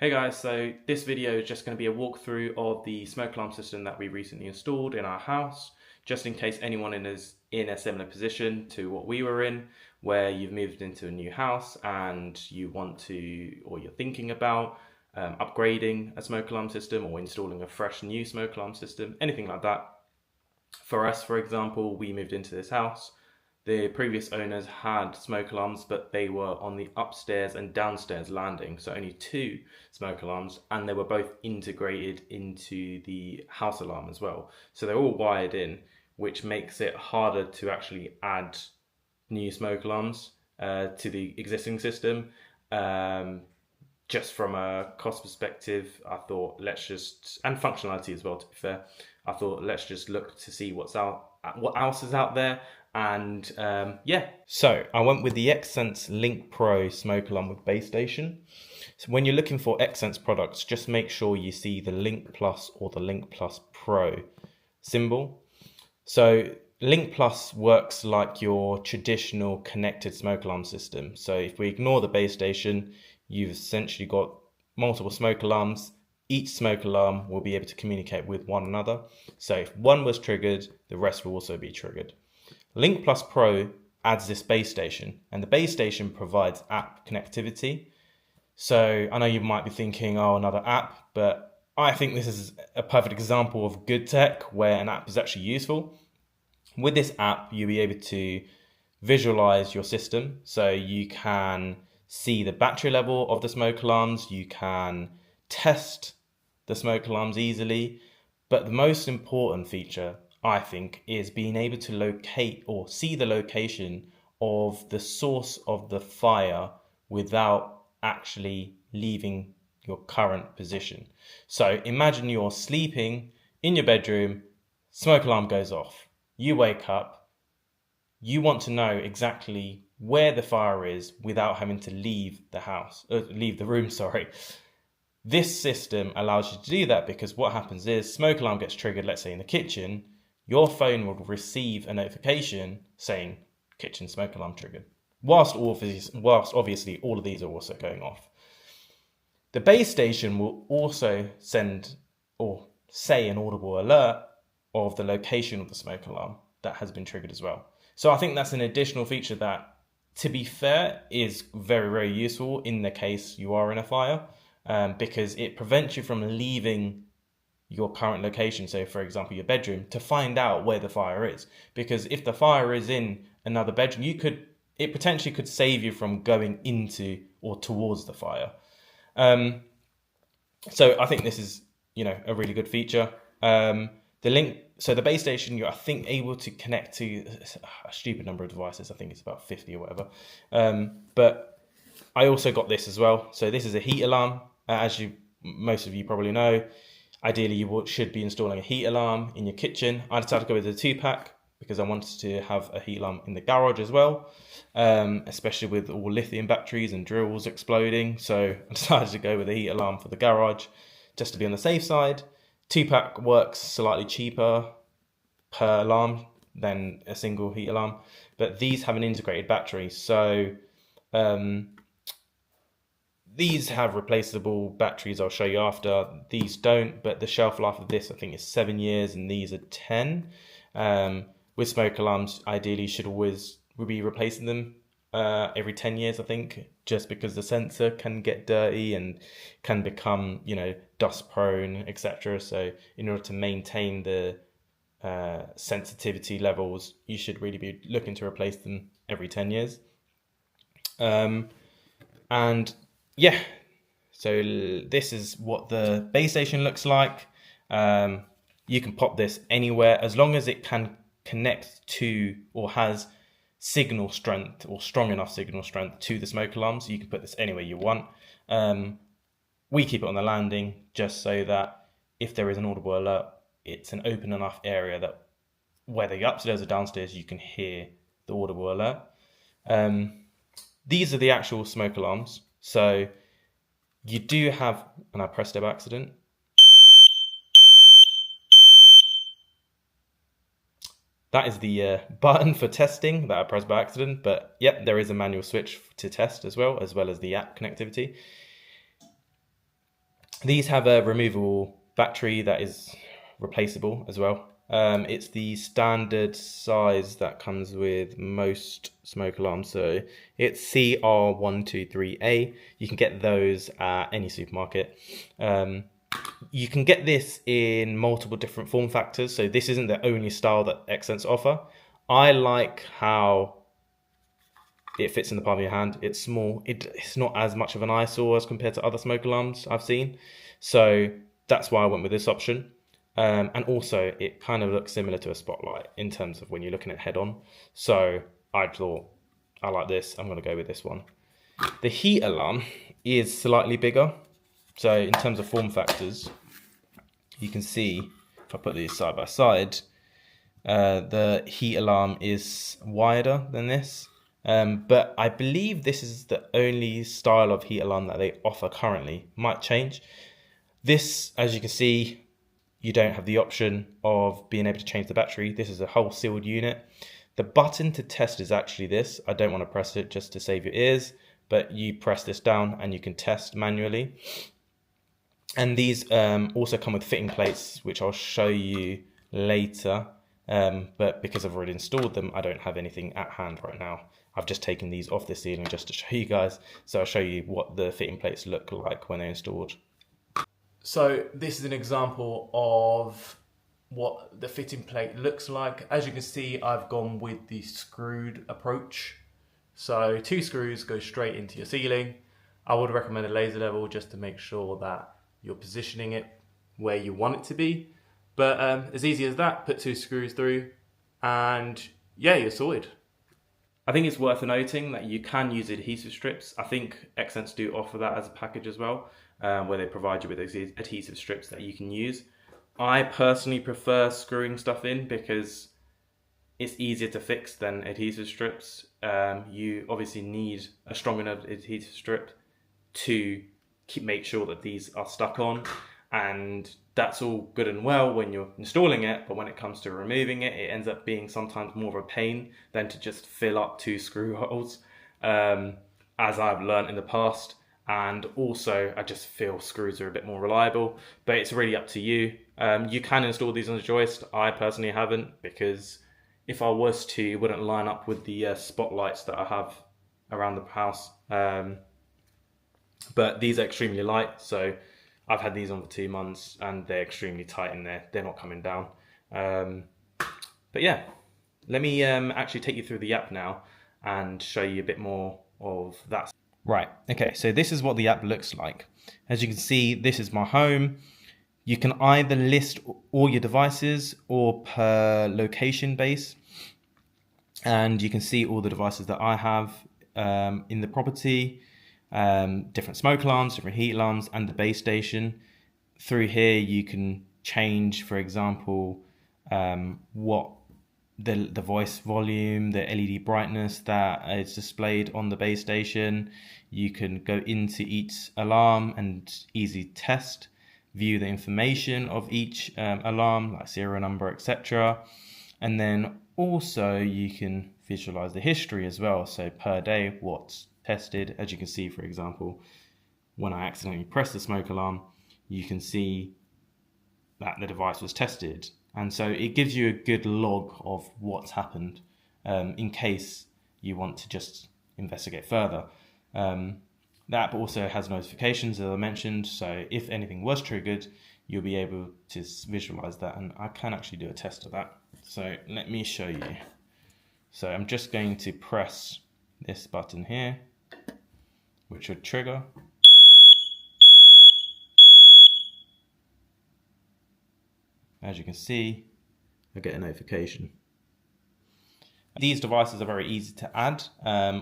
Hey guys, so this video is just going to be a walkthrough of the smoke alarm system that we recently installed in our house, just in case anyone is in a similar position to what we were in, where you've moved into a new house and you want to, or you're thinking about upgrading a smoke alarm system or installing a fresh new smoke alarm system, anything like that. For us, for example, we moved into this house. The previous owners had smoke alarms, but they were on the upstairs and downstairs landing, so only two smoke alarms, and they were both integrated into the house alarm as well. So they're all wired in, which makes it harder to actually add new smoke alarms to the existing system. Just from a cost perspective, I thought and functionality as well, to be fair, I thought let's just look to see what else is out there. And yeah, so I went with the Xsense Link Pro smoke alarm with base station. So when you're looking for Xsense products, just make sure you see the Link Plus or the Link Plus Pro symbol. So Link Plus works like your traditional connected smoke alarm system. So if we ignore the base station, you've essentially got multiple smoke alarms. Each smoke alarm will be able to communicate with one another. So if one was triggered, the rest will also be triggered. Link Plus Pro adds this base station, and the base station provides app connectivity. So I know you might be thinking, oh, another app, but I think this is a perfect example of good tech where an app is actually useful. With this app, you'll be able to visualize your system. So you can see the battery level of the smoke alarms, you can test the smoke alarms easily, but the most important feature, I think, is being able to locate or see the location of the source of the fire without actually leaving your current position. So imagine you're sleeping in your bedroom, smoke alarm goes off. You wake up, you want to know exactly where the fire is without having to leave the room, sorry. This system allows you to do that because what happens is smoke alarm gets triggered, let's say in the kitchen, your phone will receive a notification saying kitchen smoke alarm triggered, whilst obviously all of these are also going off. The base station will also send or say an audible alert of the location of the smoke alarm that has been triggered as well. So I think that's an additional feature that, to be fair, is very, very useful in the case you are in a fire, because it prevents you from leaving your current location, so for example your bedroom, to find out where the fire is. Because if the fire is in another bedroom, it potentially could save you from going into or towards the fire. So I think this is, a really good feature. The base station, you're, I think, able to connect to a stupid number of devices. I think it's about 50 or whatever. But I also got this as well. So this is a heat alarm. As most of you probably know, ideally you should be installing a heat alarm in your kitchen. I decided to go with the 2-pack because I wanted to have a heat alarm in the garage as well, especially with all lithium batteries and drills exploding. So I decided to go with a heat alarm for the garage just to be on the safe side. 2-pack works slightly cheaper per alarm than a single heat alarm, but these have an integrated battery. So these have replaceable batteries, I'll show you after. These don't, but the shelf life of this, I think, is 7 years, and these are 10. With smoke alarms, ideally, we'll be replacing them every 10 years, I think, just because the sensor can get dirty and can become, dust prone, etc. So in order to maintain the sensitivity levels, you should really be looking to replace them every 10 years. And yeah, so this is what the base station looks like. You can pop this anywhere as long as it can connect to or has signal strength or strong enough signal strength to the smoke alarm. So you can put this anywhere you want. We keep it on the landing just so that if there is an audible alert, it's an open enough area that whether you're upstairs or downstairs, you can hear the audible alert. These are the actual smoke alarms. So you do have, and I pressed it by accident. That is the button for testing that I pressed by accident, but yep, there is a manual switch to test as well as the app connectivity. These have a removable battery that is replaceable as well. It's the standard size that comes with most smoke alarms. So it's CR123A. You can get those at any supermarket. You can get this in multiple different form factors. So this isn't the only style that Xsense offer. I like how it fits in the palm of your hand. It's small. It's not as much of an eyesore as compared to other smoke alarms I've seen. So that's why I went with this option. And also, it kind of looks similar to a Spotlight in terms of when you're looking at head on. So I thought, I like this. I'm going to go with this one. The heat alarm is slightly bigger. So in terms of form factors, you can see, if I put these side by side, the heat alarm is wider than this. But I believe this is the only style of heat alarm that they offer currently. Might change. This, as you can see, you don't have the option of being able to change the battery. This is a whole sealed unit. The button to test is actually this. I don't want to press it just to save your ears, but you press this down and you can test manually. And these also come with fitting plates, which I'll show you later. But because I've already installed them, I don't have anything at hand right now. I've just taken these off the ceiling just to show you guys. So I'll show you what the fitting plates look like when they're installed. So this is an example of what the fitting plate looks like. As you can see, I've gone with the screwed approach. So 2 screws go straight into your ceiling. I would recommend a laser level just to make sure that you're positioning it where you want it to be. But as easy as that, put 2 screws through and yeah, you're sorted. I think it's worth noting that you can use adhesive strips. I think Xsense do offer that as a package as well, where they provide you with adhesive strips that you can use. I personally prefer screwing stuff in because it's easier to fix than adhesive strips. You obviously need a strong enough adhesive strip to make sure that these are stuck on, and that's all good and well when you're installing it, but when it comes to removing it, it ends up being sometimes more of a pain than to just fill up 2 screw holes, as I've learned in the past. And also, I just feel screws are a bit more reliable, but it's really up to you. You can install these on a joist. I personally haven't, because if I was to, it wouldn't line up with the spotlights that I have around the house. But these are extremely light, so I've had these on for 2 months and they're extremely tight in there. They're not coming down. But yeah, let me actually take you through the app now and show you a bit more of that. Right, okay, so this is what the app looks like. As you can see, this is my home. You can either list all your devices or per location base. And you can see all the devices that I have in the property. Different smoke alarms, different heat alarms, and the base station. Through here you can change, for example, what the voice volume, the LED brightness that is displayed on the base station. You can go into each alarm and easily test, view the information of each alarm, like serial number, etc. And then also you can visualize the history as well. So per day, what's tested. As you can see, for example, when I accidentally press the smoke alarm, you can see that the device was tested. And so it gives you a good log of what's happened in case you want to just investigate further. The app also has notifications, as I mentioned, so if anything was triggered, you'll be able to visualize that, and I can actually do a test of that. So let me show you. So I'm just going to press this button here, which would trigger. As you can see, I get a notification. These devices are very easy to add.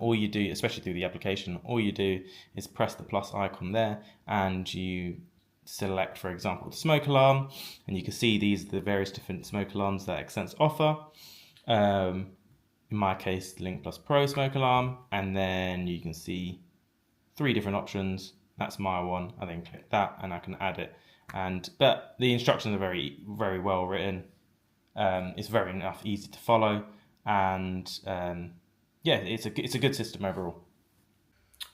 All you do, especially through the application, all you do is press the plus icon there and you select, for example, the smoke alarm, and you can see these are the various different smoke alarms that Xsense offer. In my case, the Link Plus Pro smoke alarm, and then you can see 3 different options. That's my one. I then click that and I can add it. But the instructions are very, very well written. It's very easy to follow, and yeah, it's a good system overall.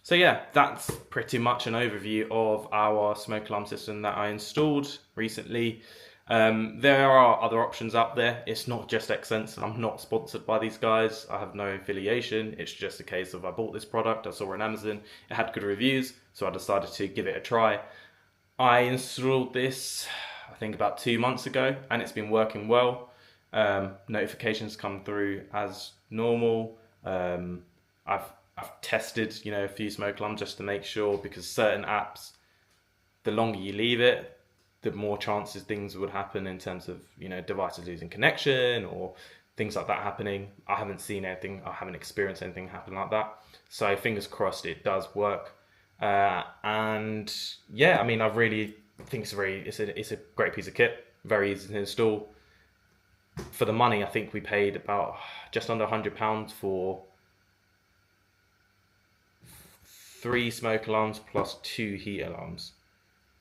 So yeah, that's pretty much an overview of our smoke alarm system that I installed recently. There are other options out there. It's not just Xsense. I'm not sponsored by these guys. I have no affiliation. It's just a case of I bought this product, I saw it on Amazon, it had good reviews, so I decided to give it a try. I installed this, I think about 2 months ago, and it's been working well. Notifications come through as normal. I've tested, a few smoke alarms just to make sure, because certain apps, the longer you leave it, the more chances things would happen in terms of, devices losing connection or things like that happening. I haven't seen anything, I haven't experienced anything happen like that. So fingers crossed it does work. And yeah, I mean, I really think it's a great piece of kit, very easy to install. For the money, I think we paid about just under £100 for 3 smoke alarms plus 2 heat alarms.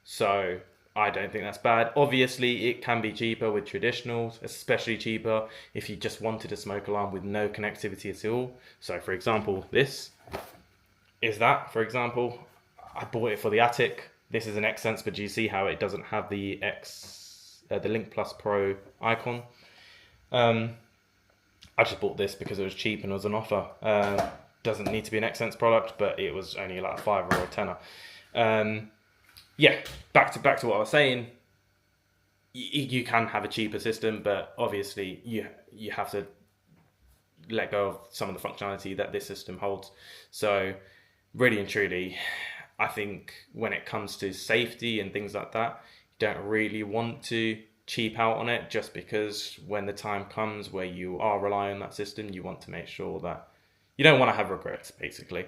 So I don't think that's bad. Obviously, it can be cheaper with traditionals, especially cheaper if you just wanted a smoke alarm with no connectivity at all. So for example, this is that, for example. I bought it for the attic. This is an Xsense, but do you see how it doesn't have the Link Plus Pro icon? I just bought this because it was cheap and it was an offer. Doesn't need to be an Xsense product, but it was only like a £5 or a tenner. Yeah, back to what I was saying. You can have a cheaper system, but obviously you have to let go of some of the functionality that this system holds. So really and truly, I think when it comes to safety and things like that, you don't really want to cheap out on it, just because when the time comes where you are relying on that system, you want to make sure that you don't want to have regrets, basically.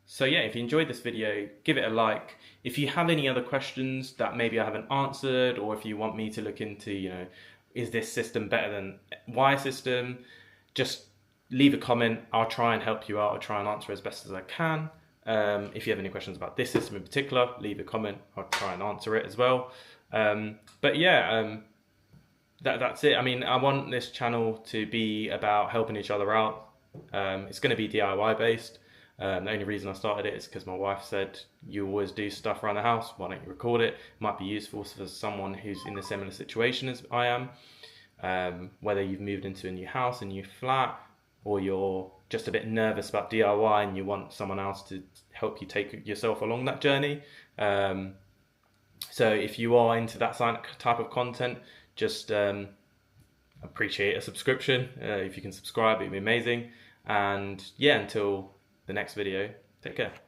So yeah, if you enjoyed this video, give it a like. If you have any other questions that maybe I haven't answered, or if you want me to look into, is this system better than Y system, just leave a comment. I'll try and help you out. I'll try and answer as best as I can. If you have any questions about this system in particular, leave a comment. I'll try and answer it as well. But yeah, that's it. I mean, I want this channel to be about helping each other out. It's going to be DIY based. The only reason I started it is because my wife said, you always do stuff around the house, why don't you record it? It might be useful for someone who's in a similar situation as I am. Whether you've moved into a new house, a new flat, or you're just a bit nervous about DIY and you want someone else to help you take yourself along that journey. So if you are into that type of content, just appreciate a subscription. If you can subscribe, it'd be amazing. And yeah, until the next video, take care.